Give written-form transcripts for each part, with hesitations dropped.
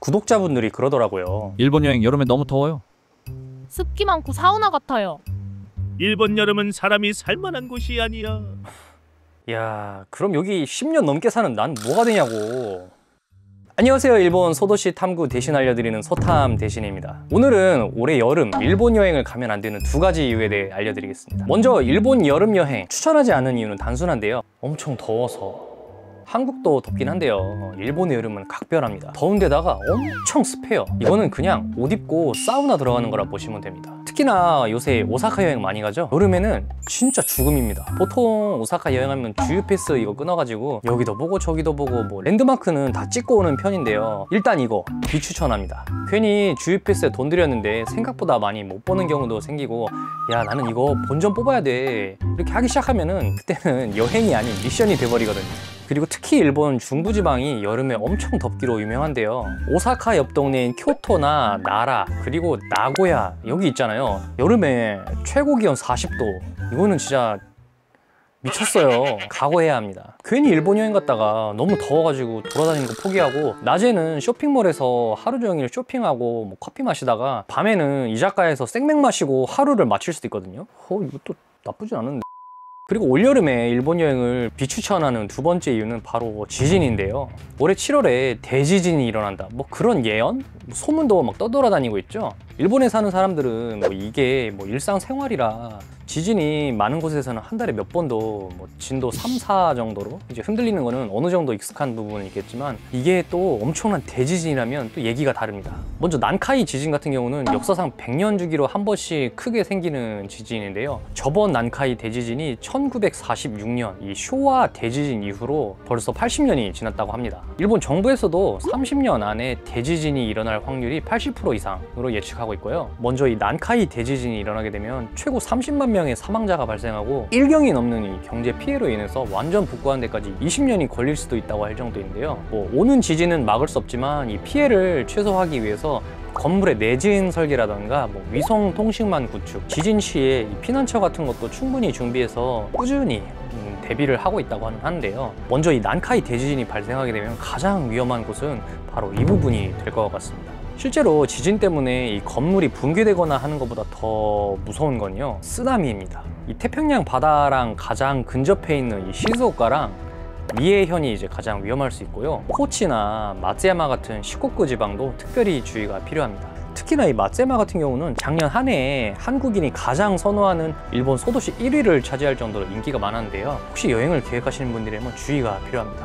구독자분들이 그러더라고요. 일본 여행 여름에 너무 더워요. 습기 많고 사우나 같아요. 일본 여름은 사람이 살만한 곳이 아니야. 야, 그럼 여기 10년 넘게 사는 난 뭐가 되냐고. 안녕하세요. 일본 소도시 탐구 대신 알려드리는 소탐 대신입니다. 오늘은 올해 여름 일본 여행을 가면 안 되는 두 가지 이유에 대해 알려드리겠습니다. 먼저 일본 여름 여행 추천하지 않은 이유는 단순한데요. 엄청 더워서. 한국도 덥긴 한데요, 일본의 여름은 각별합니다. 더운데다가 엄청 습해요. 이거는 그냥 옷 입고 사우나 들어가는 거라 보시면 됩니다. 특히나 요새 오사카 여행 많이 가죠? 여름에는 진짜 죽음입니다. 보통 오사카 여행하면 주유 패스 이거 끊어가지고 여기도 보고 저기도 보고 뭐 랜드마크는 다 찍고 오는 편인데요, 일단 이거 비추천합니다. 괜히 주유 패스에 돈 들였는데 생각보다 많이 못 보는 경우도 생기고, 야 나는 이거 본전 뽑아야 돼 이렇게 하기 시작하면은 그때는 여행이 아닌 미션이 돼버리거든요. 그리고 특히 일본 중부지방이 여름에 엄청 덥기로 유명한데요, 오사카 옆 동네인 교토나 나라 그리고 나고야 여기 있잖아요, 여름에 최고 기온 40도. 이거는 진짜 미쳤어요. 각오해야 합니다. 괜히 일본 여행 갔다가 너무 더워가지고 돌아다니는 거 포기하고 낮에는 쇼핑몰에서 하루 종일 쇼핑하고 뭐 커피 마시다가 밤에는 이자카야에서 생맥 마시고 하루를 마칠 수도 있거든요. 이것도 나쁘진 않은데. 그리고 올여름에 일본 여행을 비추천하는 두 번째 이유는 바로 지진인데요. 올해 7월에 대지진이 일어난다, 뭐 그런 예언? 소문도 막 떠돌아다니고 있죠. 일본에 사는 사람들은 뭐 이게 뭐 일상생활이라 지진이 많은 곳에서는 한 달에 몇 번도 뭐 진도 3, 4 정도로 이제 흔들리는 거는 어느 정도 익숙한 부분은 있겠지만, 이게 또 엄청난 대지진이라면 또 얘기가 다릅니다. 먼저 난카이 지진 같은 경우는 역사상 100년 주기로 한 번씩 크게 생기는 지진인데요, 저번 난카이 대지진이 1946년 이 쇼와 대지진 이후로 벌써 80년이 지났다고 합니다. 일본 정부에서도 30년 안에 대지진이 일어날 확률이 80% 이상으로 예측하고 있고요. 먼저 이 난카이 대지진이 일어나게 되면 최고 30만 명의 사망자가 발생하고 1경이 넘는 이 경제 피해로 인해서 완전 복구하는 데까지 20년이 걸릴 수도 있다고 할 정도인데요, 뭐 오는 지진은 막을 수 없지만 이 피해를 최소화하기 위해서 건물의 내진 설계라던가 뭐 위성 통신망 구축, 지진 시에 이 피난처 같은 것도 충분히 준비해서 꾸준히 대비를 하고 있다고 하는데요, 먼저 이 난카이 대지진이 발생하게 되면 가장 위험한 곳은 바로 이 부분이 될 것 같습니다. 실제로 지진 때문에 이 건물이 붕괴되거나 하는 것보다 더 무서운 건요, 쓰나미입니다. 이 태평양 바다랑 가장 근접해 있는 이 시즈오카랑 미에현이 이제 가장 위험할 수 있고요, 코치나 마츠야마 같은 시코쿠 지방도 특별히 주의가 필요합니다. 특히나 이 마츠야마 같은 경우는 작년 한 해에 한국인이 가장 선호하는 일본 소도시 1위를 차지할 정도로 인기가 많았는데요, 혹시 여행을 계획하시는 분들이라면 주의가 필요합니다.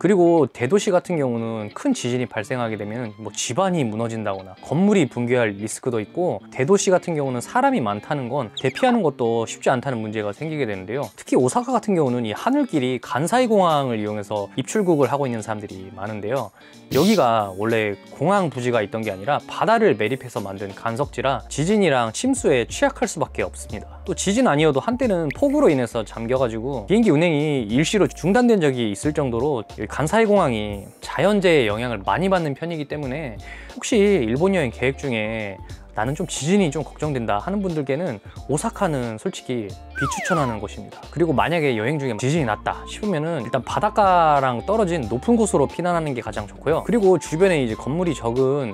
그리고 대도시 같은 경우는 큰 지진이 발생하게 되면 뭐 집안이 무너진다거나 건물이 붕괴할 리스크도 있고, 대도시 같은 경우는 사람이 많다는 건 대피하는 것도 쉽지 않다는 문제가 생기게 되는데요, 특히 오사카 같은 경우는 이 하늘길이 간사이 공항을 이용해서 입출국을 하고 있는 사람들이 많은데요, 여기가 원래 공항 부지가 있던 게 아니라 바다를 매립해서 만든 간석지라 지진이랑 침수에 취약할 수밖에 없습니다. 또 지진 아니어도 한때는 폭우로 인해서 잠겨가지고 비행기 운행이 일시로 중단된 적이 있을 정도로 간사이 공항이 자연재해의 영향을 많이 받는 편이기 때문에 혹시 일본 여행 계획 중에 나는 좀 지진이 좀 걱정된다 하는 분들께는 오사카는 솔직히 비추천하는 곳입니다. 그리고 만약에 여행 중에 지진이 났다 싶으면은 일단 바닷가랑 떨어진 높은 곳으로 피난하는 게 가장 좋고요, 그리고 주변에 이제 건물이 적은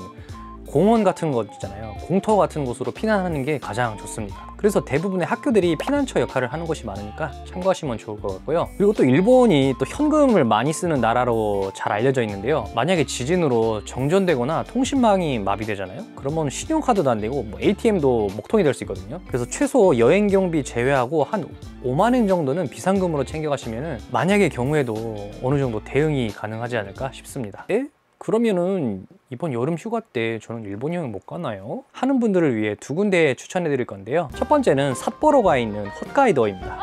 공원 같은 거 있잖아요, 공터 같은 곳으로 피난하는 게 가장 좋습니다. 그래서 대부분의 학교들이 피난처 역할을 하는 곳이 많으니까 참고하시면 좋을 것 같고요. 그리고 또 일본이 또 현금을 많이 쓰는 나라로 잘 알려져 있는데요, 만약에 지진으로 정전되거나 통신망이 마비되잖아요, 그러면 신용카드도 안 되고 뭐 ATM도 목통이 될 수 있거든요. 그래서 최소 여행 경비 제외하고 한 5만 엔 정도는 비상금으로 챙겨가시면은 만약의 경우에도 어느 정도 대응이 가능하지 않을까 싶습니다. 그러면은 이번 여름 휴가 때 저는 일본 여행 못 가나요? 하는 분들을 위해 두 군데 추천해 드릴 건데요, 첫 번째는 삿포로가 있는 홋카이도입니다.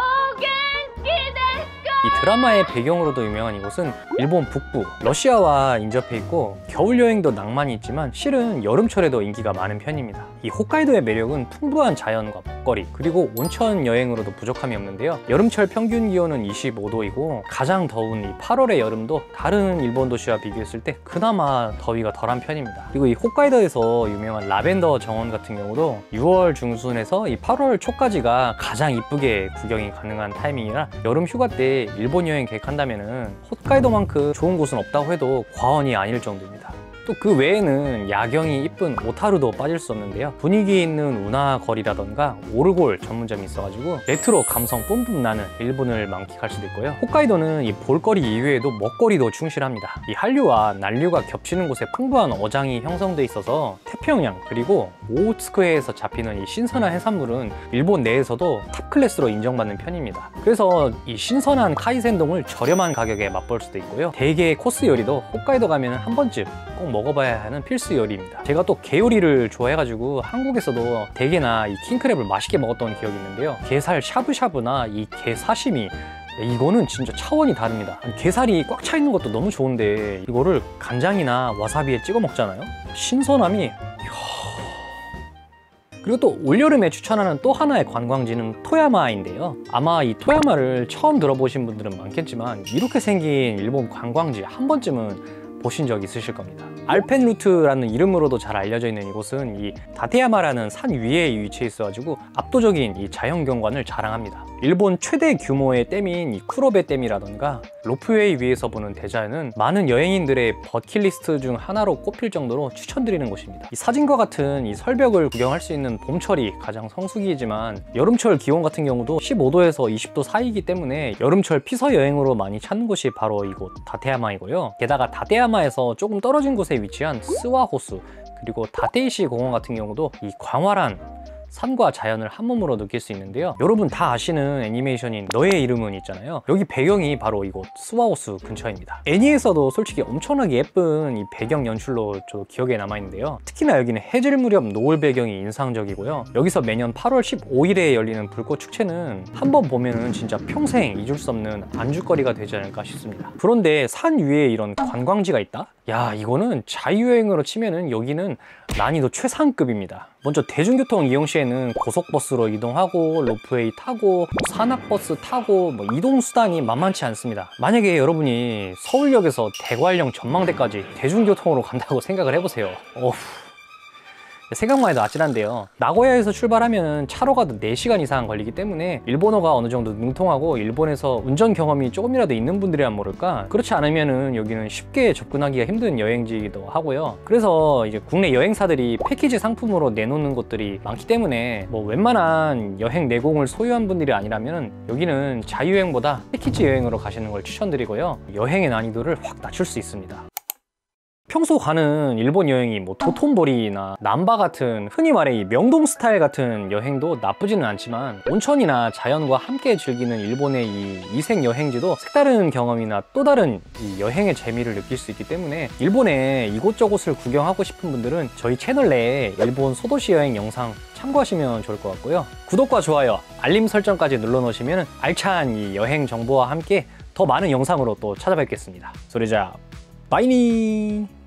이 드라마의 배경으로도 유명한 이곳은 일본 북부 러시아와 인접해 있고 겨울 여행도 낭만이 있지만 실은 여름철에도 인기가 많은 편입니다. 이 홋카이도의 매력은 풍부한 자연과 먹거리 그리고 온천 여행으로도 부족함이 없는데요, 여름철 평균 기온은 25도이고 가장 더운 이 8월의 여름도 다른 일본 도시와 비교했을 때 그나마 더위가 덜한 편입니다. 그리고 이 홋카이도에서 유명한 라벤더 정원 같은 경우도 6월 중순에서 이 8월 초까지가 가장 이쁘게 구경이 가능한 타이밍이라 여름 휴가 때 일본 여행 계획한다면은 홋카이도만큼 좋은 곳은 없다고 해도 과언이 아닐 정도입니다. 또 그 외에는 야경이 이쁜 오타루도 빠질 수 없는데요. 분위기 있는 운하 거리라던가 오르골 전문점이 있어가지고 레트로 감성 뿜뿜 나는 일본을 만끽할 수도 있고요. 홋카이도는 이 볼거리 이외에도 먹거리도 충실합니다. 이 한류와 난류가 겹치는 곳에 풍부한 어장이 형성돼 있어서 태평양 그리고 오호츠크해에서 잡히는 이 신선한 해산물은 일본 내에서도 탑 클래스로 인정받는 편입니다. 그래서 이 신선한 카이센동을 저렴한 가격에 맛볼 수도 있고요. 대게 코스 요리도 홋카이도 가면 한 번쯤 꼭 먹어봐야 하는 필수 요리입니다. 제가 또 게 요리를 좋아해가지고 한국에서도 대게나 이 킹크랩을 맛있게 먹었던 기억이 있는데요. 게살 샤브샤브나 이 게 사시미 이거는 진짜 차원이 다릅니다. 게살이 꽉 차 있는 것도 너무 좋은데 이거를 간장이나 와사비에 찍어 먹잖아요. 신선함이 그리고 또 올여름에 추천하는 또 하나의 관광지는 토야마인데요. 아마 이 토야마를 처음 들어보신 분들은 많겠지만 이렇게 생긴 일본 관광지 한 번쯤은 보신 적 있으실 겁니다. 알펜루트라는 이름으로도 잘 알려져 있는 이곳은 이 다테야마라는 산 위에 위치해 있어가지고 압도적인 이 자연 경관을 자랑합니다. 일본 최대 규모의 댐인 이 쿠로베 댐이라던가 로프웨이 위에서 보는 대자연은 많은 여행인들의 버킷리스트 중 하나로 꼽힐 정도로 추천드리는 곳입니다. 이 사진과 같은 이 설벽을 구경할 수 있는 봄철이 가장 성수기이지만 여름철 기온 같은 경우도 15도에서 20도 사이이기 때문에 여름철 피서 여행으로 많이 찾는 곳이 바로 이곳 다테야마이고요. 게다가 다테야마에서 조금 떨어진 곳에 위치한 스와호수 그리고 다테이시 공원 같은 경우도 이 광활한 산과 자연을 한 몸으로 느낄 수 있는데요. 여러분 다 아시는 애니메이션인 너의 이름은 있잖아요. 여기 배경이 바로 이곳 스와호수 근처입니다. 애니에서도 솔직히 엄청나게 예쁜 이 배경 연출로 저 기억에 남아있는데요. 특히나 여기는 해질 무렵 노을 배경이 인상적이고요. 여기서 매년 8월 15일에 열리는 불꽃 축제는 한번 보면은 진짜 평생 잊을 수 없는 안주거리가 되지 않을까 싶습니다. 그런데 산 위에 이런 관광지가 있다? 야, 이거는 자유여행으로 치면은 여기는 난이도 최상급입니다. 먼저 대중교통 이용 시에는 고속버스로 이동하고 로프웨이 타고 산악버스 타고 이동수단이 만만치 않습니다. 만약에 여러분이 서울역에서 대관령 전망대까지 대중교통으로 간다고 생각을 해보세요. 생각만 해도 아찔한데요. 나고야에서 출발하면 차로 가도 4시간 이상 걸리기 때문에 일본어가 어느 정도 능통하고 일본에서 운전 경험이 조금이라도 있는 분들이란 모를까, 그렇지 않으면은 여기는 쉽게 접근하기가 힘든 여행지이기도 하고요. 그래서 이제 국내 여행사들이 패키지 상품으로 내놓는 곳들이 많기 때문에 웬만한 여행 내공을 소유한 분들이 아니라면 여기는 자유여행보다 패키지 여행으로 가시는 걸 추천드리고요. 여행의 난이도를 확 낮출 수 있습니다. 평소 가는 일본 여행이 도톤보리나 남바 같은 흔히 말해 이 명동 스타일 같은 여행도 나쁘지는 않지만 온천이나 자연과 함께 즐기는 일본의 이 이색 여행지도 색다른 경험이나 또 다른 이 여행의 재미를 느낄 수 있기 때문에 일본의 이곳저곳을 구경하고 싶은 분들은 저희 채널 내에 일본 소도시 여행 영상 참고하시면 좋을 것 같고요. 구독과 좋아요, 알림 설정까지 눌러 놓으시면 알찬 이 여행 정보와 함께 더 많은 영상으로 또 찾아뵙겠습니다. 소리자 바이니.